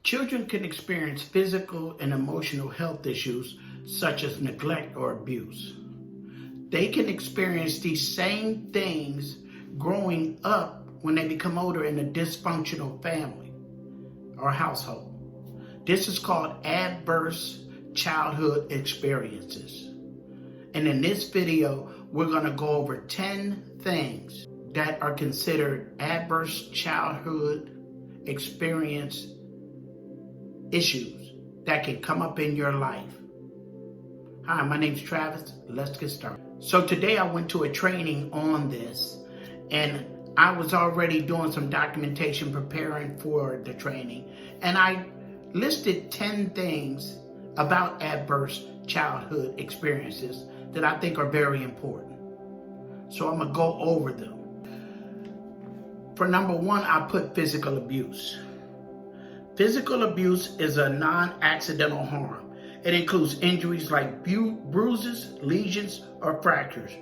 Children can experience physical and emotional health issues such as neglect or abuse. They can experience these same things growing up when they become older in a dysfunctional family or household. This is called adverse childhood experiences. And in this video, we're going to go over 10 things that are considered adverse childhood experience issues that can come up in your life. Hi, my name's Travis. Let's get started. So today I went to a training on this, and I was already doing some documentation preparing for the training, and I listed 10 things about adverse childhood experiences that I think are very important. So I'm gonna go over them. For number one, I put physical abuse. Physical abuse is a non-accidental harm. It includes injuries like bruises, lesions, or fractures.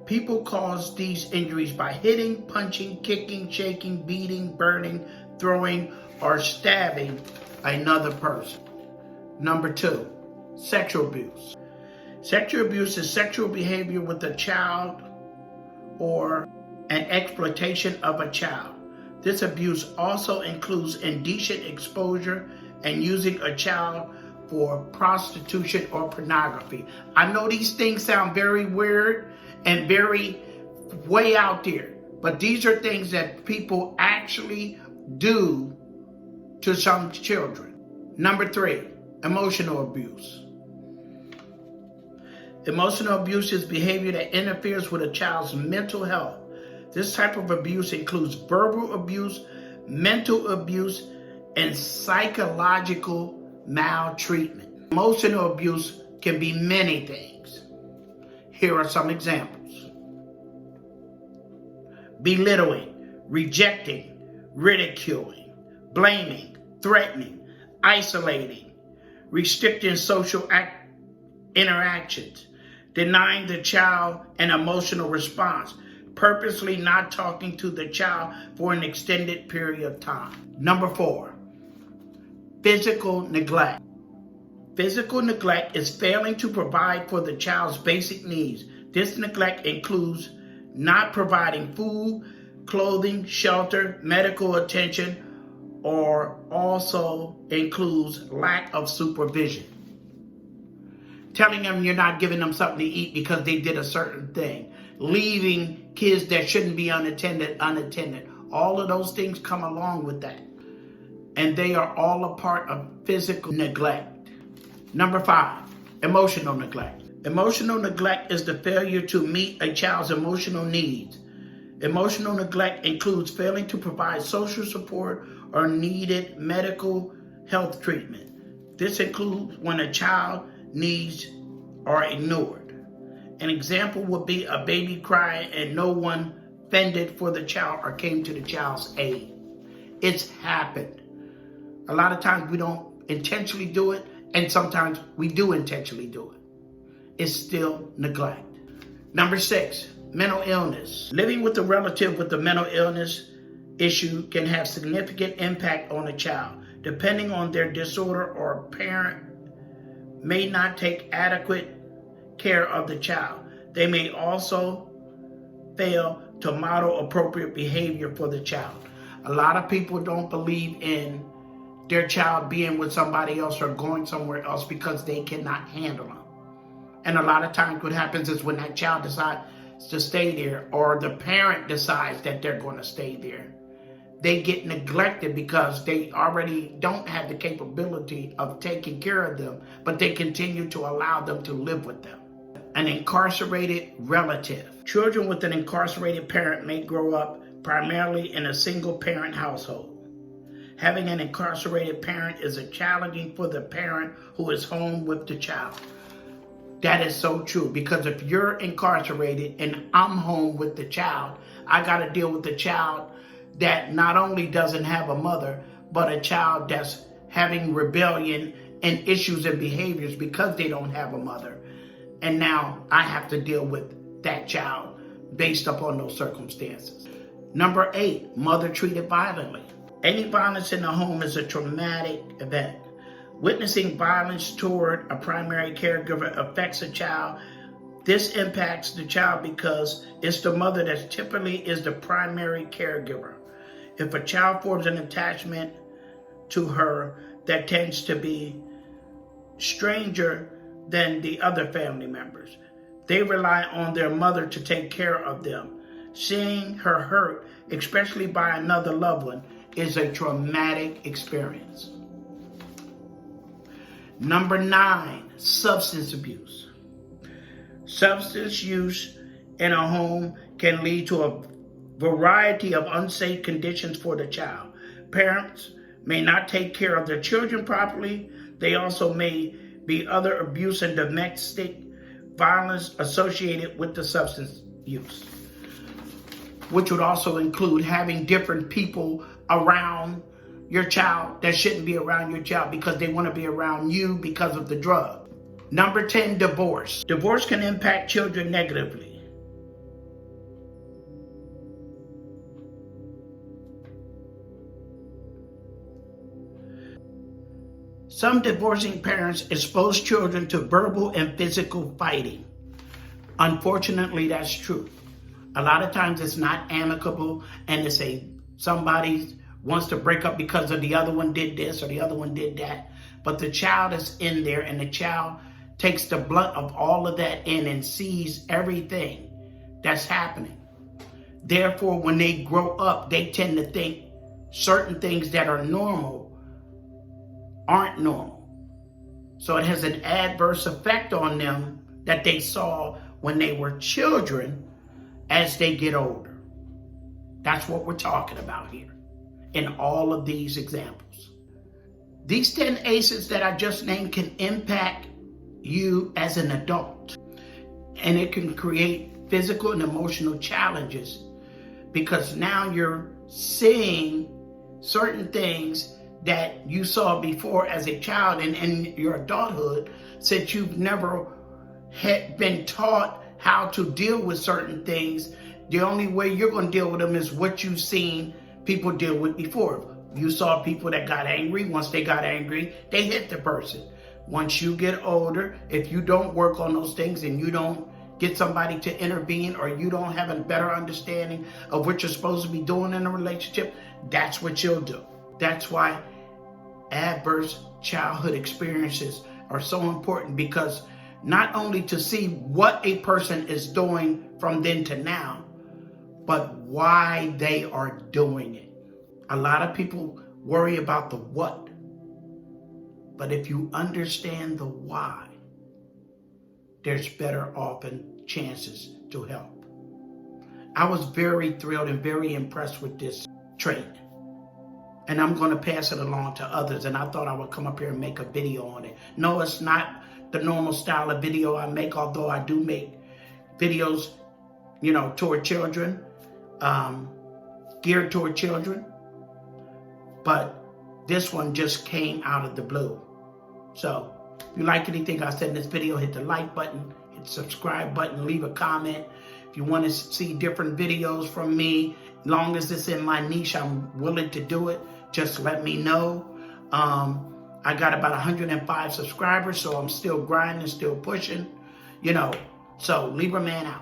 People cause these injuries by hitting, punching, kicking, shaking, beating, burning, throwing, or stabbing another person. Number two, sexual abuse. Sexual abuse is sexual behavior with a child or an exploitation of a child. This abuse also includes indecent exposure and using a child for prostitution or pornography. I know these things sound very weird and very way out there, but these are things that people actually do to some children. Number three, emotional abuse. Emotional abuse is behavior that interferes with a child's mental health. This type of abuse includes verbal abuse, mental abuse, and psychological maltreatment. Emotional abuse can be many things. Here are some examples: belittling, rejecting, ridiculing, blaming, threatening, isolating, restricting social interactions, denying the child an emotional response, purposely not talking to the child for an extended period of time. Number four, physical neglect. Physical neglect is failing to provide for the child's basic needs. This neglect includes not providing food, clothing, shelter, medical attention, or also includes lack of supervision. Telling them you're not giving them something to eat because they did a certain thing. Leaving kids that shouldn't be unattended. All of those things come along with that. And they are all a part of physical neglect. Number five, emotional neglect. Emotional neglect is the failure to meet a child's emotional needs. Emotional neglect includes failing to provide social support or needed medical health treatment. This includes when a child needs are ignored. An example would be a baby crying and no one fended for the child or came to the child's aid. It's happened. A lot of times we don't intentionally do it, and sometimes we do intentionally do it. It's still neglect. Number six, mental illness. Living with a relative with a mental illness issue can have significant impact on a child. Depending on their disorder, or a parent may not take adequate care of the child. They may also fail to model appropriate behavior for the child. A lot of people don't believe in their child being with somebody else or going somewhere else because they cannot handle them. And a lot of times what happens is when that child decides to stay there, or the parent decides that they're going to stay there, they get neglected because they already don't have the capability of taking care of them, but they continue to allow them to live with them. An incarcerated relative. Children with an incarcerated parent may grow up primarily in a single parent household. Having an incarcerated parent is challenging for the parent who is home with the child. That is so true, because if you're incarcerated and I'm home with the child, I got to deal with the child that not only doesn't have a mother, but a child that's having rebellion and issues and behaviors because they don't have a mother. And now I have to deal with that child based upon those circumstances. Number 8, mother treated violently. Any violence in the home is a traumatic event. Witnessing violence toward a primary caregiver affects a child. This impacts the child because it's the mother that typically is the primary caregiver. If a child forms an attachment to her that tends to be stranger than the other family members, they rely on their mother to take care of them. Seeing her hurt, especially by another loved one, is a traumatic experience. Number 9, substance abuse. Substance use in a home can lead to a variety of unsafe conditions for the child. Parents may not take care of their children properly. They also may be other abuse and domestic violence associated with the substance use, which would also include having different people around your child that shouldn't be around your child because they want to be around you because of the drug. Number 10, divorce. Divorce can impact children negatively. Some divorcing parents expose children to verbal and physical fighting. Unfortunately, that's true. A lot of times it's not amicable and it's somebody wants to break up because of the other one did this or the other one did that. But the child is in there and the child takes the blunt of all of that in and sees everything that's happening. Therefore, when they grow up, they tend to think certain things that are normal aren't normal. So it has an adverse effect on them that they saw when they were children as they get older. That's what we're talking about here in all of these examples. These 10 ACEs that I just named can impact you as an adult, and it can create physical and emotional challenges because now you're seeing certain things that you saw before as a child and in your adulthood, since you've never had been taught how to deal with certain things. The only way you're going to deal with them is what you've seen people deal with before. You saw people that got angry. Once they got angry, they hit the person. Once you get older, if you don't work on those things and you don't get somebody to intervene, or you don't have a better understanding of what you're supposed to be doing in a relationship, that's what you'll do. That's why adverse childhood experiences are so important, because not only to see what a person is doing from then to now, but why they are doing it. A lot of people worry about the what, but if you understand the why, there's better often chances to help. I was very thrilled and very impressed with this trait, and I'm going to pass it along to others, and I thought I would come up here and make a video on it. No, it's not the normal style of video I make, although I do make videos, toward children, geared toward children. But this one just came out of the blue. So if you like anything I said in this video, hit the like button, hit the subscribe button, leave a comment. If you want to see different videos from me, as long as it's in my niche, I'm willing to do it. Just let me know. I got about 105 subscribers, so I'm still grinding, still pushing, So Libra Man out.